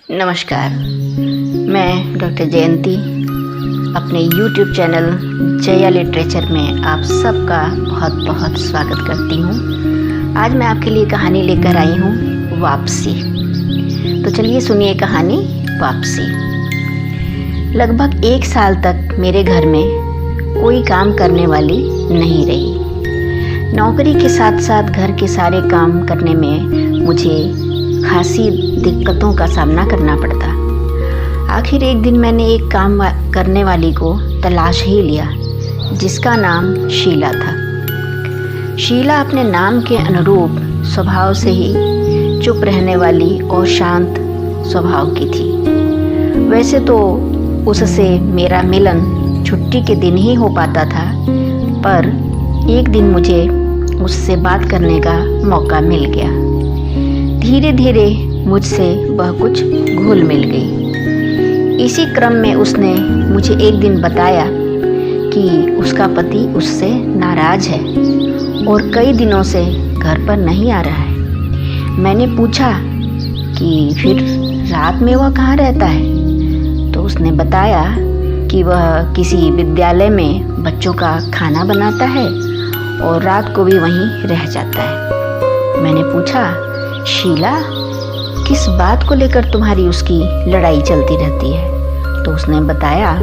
नमस्कार, मैं डॉक्टर जयंती अपने YouTube चैनल जया लिटरेचर में आप सबका बहुत बहुत स्वागत करती हूँ। आज मैं आपके लिए कहानी लेकर आई हूँ वापसी। तो चलिए सुनिए कहानी वापसी। लगभग 1 साल तक मेरे घर में कोई काम करने वाली नहीं रही। नौकरी के साथ साथ घर के सारे काम करने में मुझे खासी दिक्कतों का सामना करना पड़ता। आखिर एक दिन मैंने एक काम करने वाली को तलाश ही लिया, जिसका नाम शीला था। शीला अपने नाम के अनुरूप स्वभाव से ही चुप रहने वाली और शांत स्वभाव की थी। वैसे तो उससे मेरा मिलन छुट्टी के दिन ही हो पाता था, पर एक दिन मुझे उससे बात करने का मौका मिल गया। धीरे धीरे मुझसे वह कुछ घुल मिल गई। इसी क्रम में उसने मुझे एक दिन बताया कि उसका पति उससे नाराज है और कई दिनों से घर पर नहीं आ रहा है। मैंने पूछा कि फिर रात में वह कहाँ रहता है, तो उसने बताया कि वह किसी विद्यालय में बच्चों का खाना बनाता है और रात को भी वहीं रह जाता है। मैंने पूछा, शीला, किस बात को लेकर तुम्हारी उसकी लड़ाई चलती रहती है? तो उसने बताया,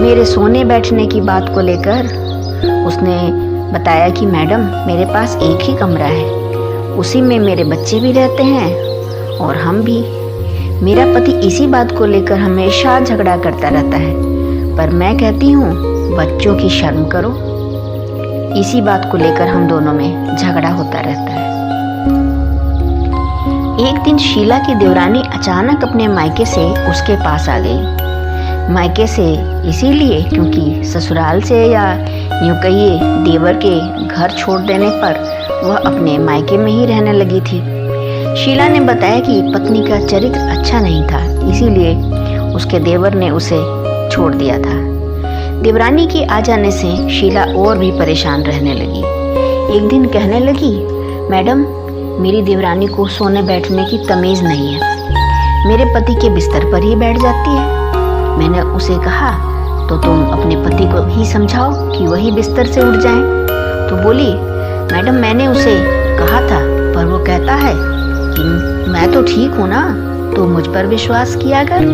मेरे सोने बैठने की बात को लेकर। उसने बताया कि मैडम, मेरे पास एक ही कमरा है, उसी में मेरे बच्चे भी रहते हैं और हम भी। मेरा पति इसी बात को लेकर हमेशा झगड़ा करता रहता है, पर मैं कहती हूँ बच्चों की शर्म करो। इसी बात को लेकर हम दोनों में झगड़ा होता रहता है। एक दिन शीला की देवरानी अचानक अपने मायके से उसके पास आ गई। मायके से इसीलिए क्योंकि ससुराल से या यूँ कहिए देवर के घर छोड़ देने पर वह अपने मायके में ही रहने लगी थी। शीला ने बताया कि पत्नी का चरित्र अच्छा नहीं था, इसीलिए उसके देवर ने उसे छोड़ दिया था। देवरानी के आ जाने से शीला और भी परेशान रहने लगी। एक दिन कहने लगी, मैडम, मेरी देवरानी को सोने बैठने की तमीज़ नहीं है, मेरे पति के बिस्तर पर ही बैठ जाती है। मैंने उसे कहा, तो तुम अपने पति को ही समझाओ कि वही बिस्तर से उठ जाएं। तो बोली, मैडम, मैंने उसे कहा था, पर वो कहता है कि मैं तो ठीक हूँ ना, तो मुझ पर विश्वास किया कर।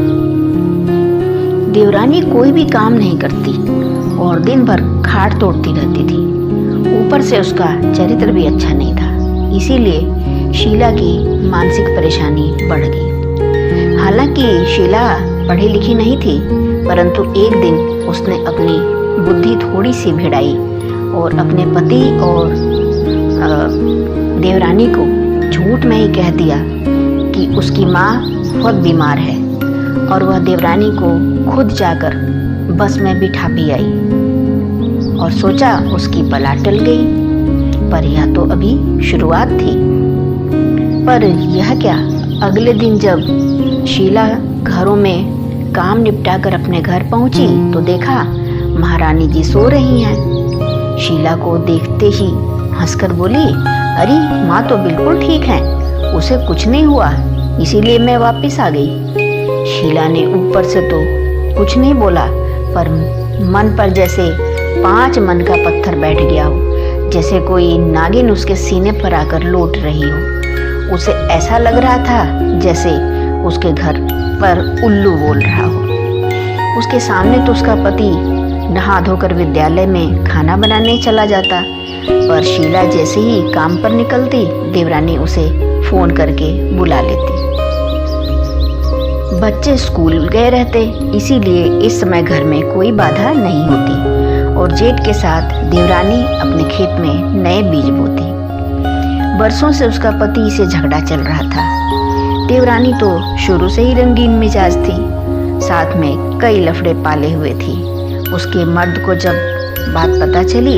देवरानी कोई भी काम नहीं करती और दिन भर खाट तोड़ती रहती थी। ऊपर से उसका चरित्र भी अच्छा नहीं था, इसीलिए शीला की मानसिक परेशानी बढ़ गई। हालांकि शीला पढ़ी लिखी नहीं थी, परंतु एक दिन उसने अपनी बुद्धि थोड़ी सी भिड़ाई और अपने पति और देवरानी को झूठ में ही कह दिया कि उसकी माँ बहुत बीमार है और वह देवरानी को खुद जाकर बस में बिठा भी आई और सोचा उसकी बला टल गई। पर यह तो अभी शुरुआत थी। पर यह क्या, अगले दिन जब शीला घरों में काम निपटा कर अपने घर पहुंची तो देखा महारानी जी सो रही हैं। शीला को देखते ही हंसकर बोली, अरे माँ तो बिल्कुल ठीक है, उसे कुछ नहीं हुआ, इसीलिए मैं वापस आ गई। शीला ने ऊपर से तो कुछ नहीं बोला, पर मन पर जैसे 5 मन का पत्थर बैठ गया हो, जैसे कोई नागिन उसके सीने पर आकर लौट रही हो। उसे ऐसा लग रहा था जैसे उसके घर पर उल्लू बोल रहा हो। उसके सामने तो उसका पति नहा धोकर विद्यालय में खाना बनाने चला जाता, पर शीला जैसे ही काम पर निकलती, देवरानी उसे फोन करके बुला लेती। बच्चे स्कूल गए रहते, इसीलिए इस समय घर में कोई बाधा नहीं होती और जेठ के साथ देवरानी अपने खेत में नए बीज बोती। बरसों से उसका पति से झगड़ा चल रहा था। देवरानी तो शुरू से ही रंगीन मिजाज थी, साथ में कई लफड़े पाले हुए थी। उसके मर्द को जब बात पता चली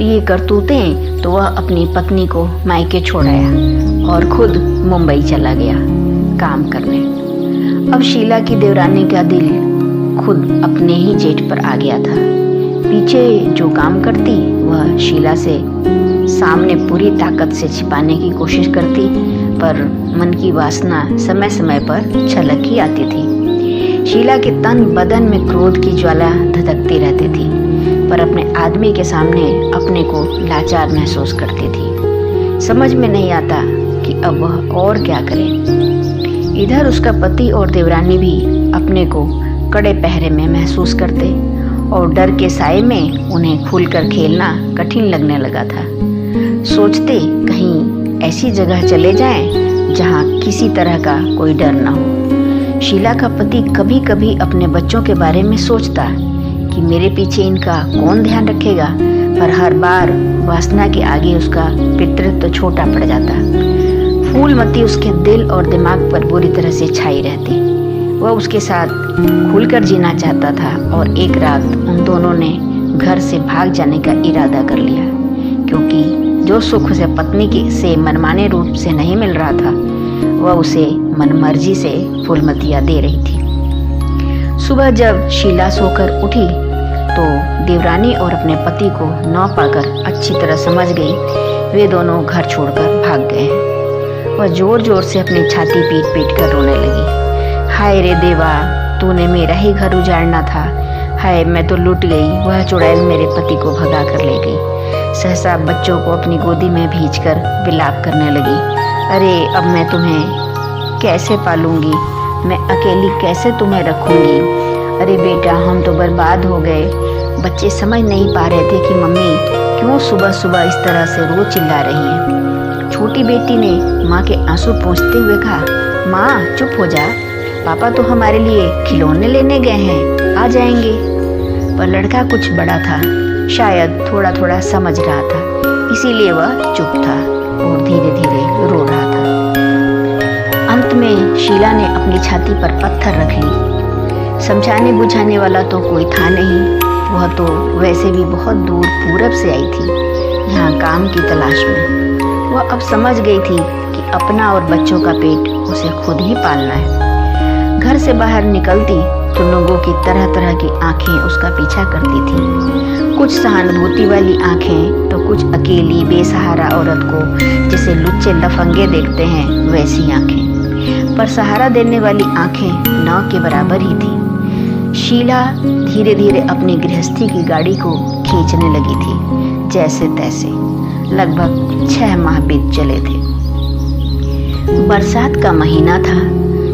ये करतूतें, तो वह अपनी पत्नी को मायके छोड़ आया और खुद मुंबई चला गया काम करने। अब शीला की देवरानी का दिल खुद अपने ही जेठ पर आ गया था। पीछे जो काम करती वह शीला से सामने पूरी ताकत से छिपाने की कोशिश करती, पर मन की वासना समय समय पर छलक ही आती थी। शीला के तन बदन में क्रोध की ज्वाला धधकती रहती थी, पर अपने आदमी के सामने अपने को लाचार महसूस करती थी। समझ में नहीं आता कि अब वह और क्या करे। इधर उसका पति और देवरानी भी अपने को कड़े पहरे में महसूस करते और डर के साए में उन्हें खुलकर खेलना कठिन लगने लगा था। सोचते कहीं ऐसी जगह चले जाएं जहां किसी तरह का कोई डर न हो। शीला का पति कभी कभी अपने बच्चों के बारे में सोचता कि मेरे पीछे इनका कौन ध्यान रखेगा, पर हर बार वासना के आगे उसका पितृत्व छोटा पड़ जाता। फूलमती उसके दिल और दिमाग पर बुरी तरह से छाई रहती। वह उसके साथ खुलकर जीना चाहता था और एक रात उन दोनों ने घर से भाग जाने का इरादा कर लिया, क्योंकि जो सुख उसे पत्नी की से मनमाने रूप से नहीं मिल रहा था वह उसे मनमर्जी से फूलमतियाँ दे रही थी। सुबह जब शीला सोकर उठी तो देवरानी और अपने पति को न पाकर अच्छी तरह समझ गई वे दोनों घर छोड़कर भाग गए हैं। वह जोर जोर से अपनी छाती पीट पीट कर रोने लगी। हाय रे देवा, तूने मेरा ही घर उजाड़ना था। हाय, मैं तो लुट गई। वह चुड़ैल मेरे पति को भगा कर ले गई। सहसा बच्चों को अपनी गोदी में भींचकर विलाप करने लगी। अरे, अब मैं तुम्हें कैसे पालूंगी? मैं अकेली कैसे तुम्हें रखूंगी? अरे बेटा, हम तो बर्बाद हो गए। बच्चे समझ नहीं पा रहे थे कि मम्मी क्यों सुबह सुबह इस तरह से रोज चिल्ला रही हैं। छोटी बेटी ने माँ के आंसू पोंछते हुए कहा, माँ चुप हो जा, पापा तो हमारे लिए खिलौने लेने गए हैं, आ जाएंगे। पर लड़का कुछ बड़ा था, शायद थोड़ा थोड़ा समझ रहा था, इसीलिए वह चुप था और धीरे धीरे रो रहा था। अंत में शीला ने अपनी छाती पर पत्थर रख ली। समझाने बुझाने वाला तो कोई था नहीं। वह तो वैसे भी बहुत दूर पूरब से आई थी, यहाँ काम की तलाश में। वह अब समझ गई थी कि अपना और बच्चों का पेट उसे खुद ही पालना है। घर से बाहर निकलती तो लोगों की तरह तरह की आंखें उसका पीछा करती थी। कुछ सहानुभूति वाली आंखें तो कुछ अकेली बेसहारा औरत को जैसे लुच्चे लफंगे देखते हैं वैसी आंखें, पर सहारा देने वाली आंखें नाव के बराबर ही थी। शीला धीरे धीरे अपनी गृहस्थी की गाड़ी को खींचने लगी थी, जैसे तैसे। लगभग 6 माह बीत चले थे। बरसात का महीना था।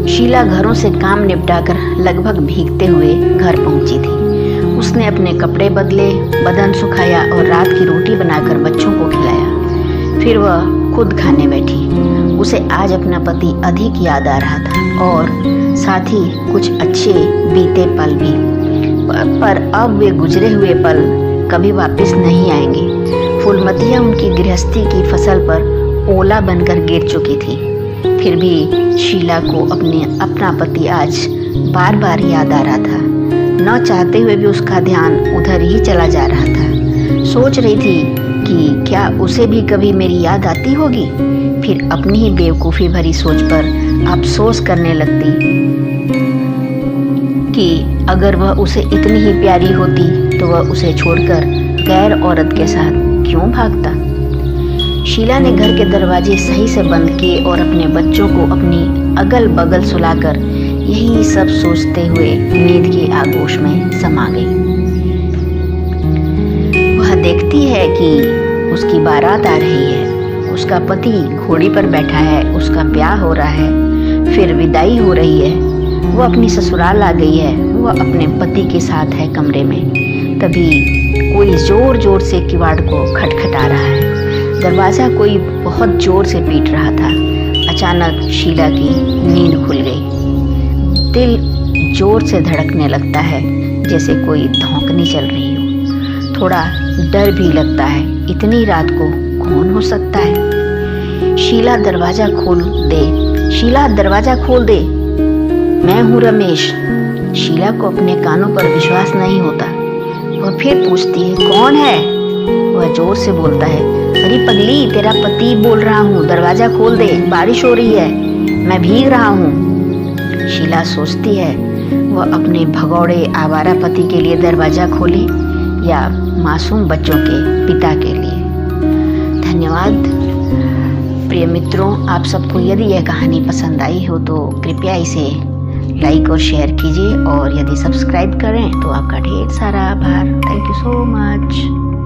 शीला घरों से काम निपटाकर लगभग भीगते हुए घर पहुंची थी। उसने अपने कपड़े बदले, बदन सुखाया और रात की रोटी बनाकर बच्चों को खिलाया। फिर वह खुद खाने बैठी। उसे आज अपना पति अधिक याद आ रहा था और साथ ही कुछ अच्छे बीते पल भी, पर अब वे गुजरे हुए पल कभी वापस नहीं आएंगे। फूलमतियाँ उनकी गृहस्थी की फसल पर ओला बनकर गिर चुकी थी। फिर भी शीला को अपना पति आज बार बार याद आ रहा था। न चाहते हुए भी उसका ध्यान उधर ही चला जा रहा था। सोच रही थी कि क्या उसे भी कभी मेरी याद आती होगी। फिर अपनी ही बेवकूफ़ी भरी सोच पर अफसोस करने लगती कि अगर वह उसे इतनी ही प्यारी होती तो वह उसे छोड़कर गैर औरत के साथ क्यों भागता। शीला ने घर के दरवाजे सही से बंद किए और अपने बच्चों को अपनी अगल बगल सुलाकर यही सब सोचते हुए नींद के आगोश में समा गई। वह देखती है कि उसकी बारात आ रही है। उसका पति घोड़ी पर बैठा है, उसका ब्याह हो रहा है, फिर विदाई हो रही है। वह अपनी ससुराल आ गई है। वह अपने पति के साथ है कमरे में। तभी कोई जोर जोर से किवाड़ को खटखटा रहा है। दरवाज़ा कोई बहुत जोर से पीट रहा था। अचानक शीला की नींद खुल गई। दिल जोर से धड़कने लगता है, जैसे कोई धौंकनी चल रही हो। थोड़ा डर भी लगता है, इतनी रात को कौन हो सकता है। शीला दरवाज़ा खोल दे, शीला दरवाज़ा खोल दे, मैं हूँ रमेश। शीला को अपने कानों पर विश्वास नहीं होता। वह फिर पूछती है, कौन है? वह जोर से बोलता है, अरे पगली, तेरा पति बोल रहा हूँ, दरवाजा खोल दे, बारिश हो रही है, मैं भीग रहा हूँ। शीला सोचती है वह अपने भगौड़े आवारा पति के लिए दरवाजा खोले या मासूम बच्चों के पिता के लिए। धन्यवाद। प्रिय मित्रों, आप सबको यदि यह कहानी पसंद आई हो तो कृपया इसे लाइक और शेयर कीजिए, और यदि सब्सक्राइब करें तो आपका ढेर सारा आभार। Thank you so much.